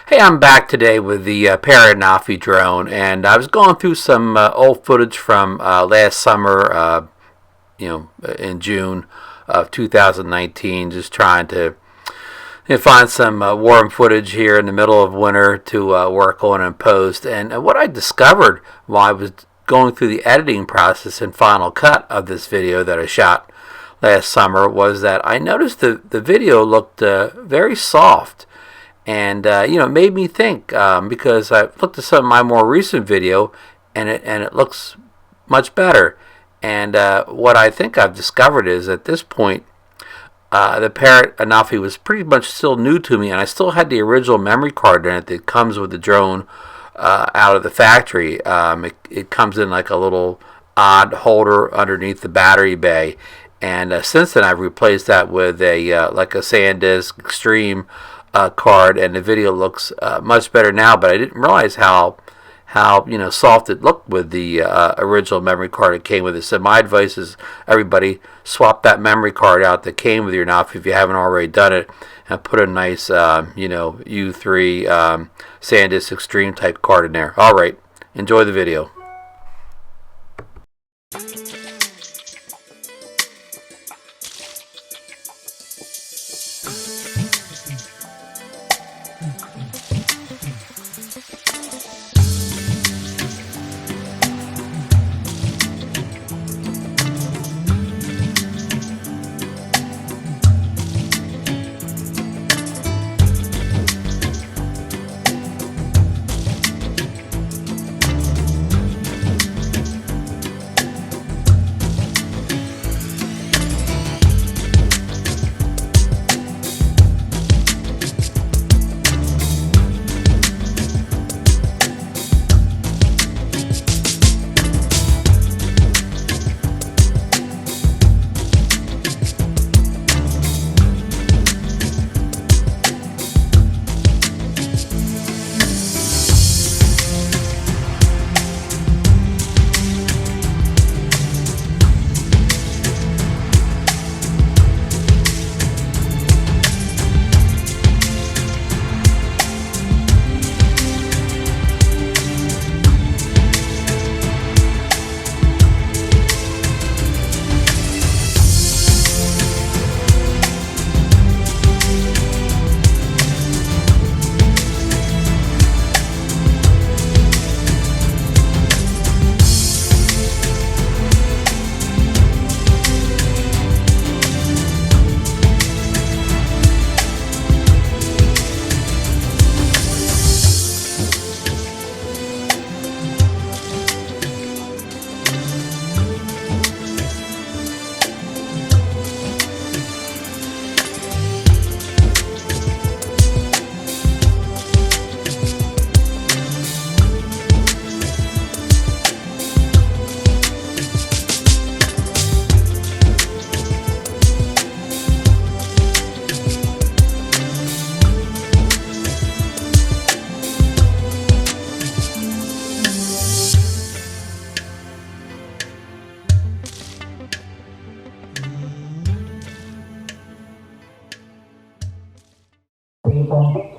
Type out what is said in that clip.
Hey, I'm back today with the Parrot Anafi drone, and I was going through some old footage from last summer, in June of 2019, just trying to find some warm footage here in the middle of winter to work on and post. And what I discovered while I was going through the editing process and final cut of this video that I shot last summer was that I noticed the video looked very soft. And it made me think because I looked at some of my more recent video, and it looks much better. And what I think I've discovered is at this point, the Parrot Anafi was pretty much still new to me, and I still had the original memory card in it that comes with the drone out of the factory. It comes in like a little odd holder underneath the battery bay. And since then, I've replaced that with a like a SanDisk Extreme card, and the video looks much better now. But I didn't realize how soft it looked with the original memory card it came with it. So my advice is everybody swap that memory card out that came with your Anafi if you haven't already done it, and put a nice U3 SanDisk Extreme type card in there. All right, enjoy the video. People.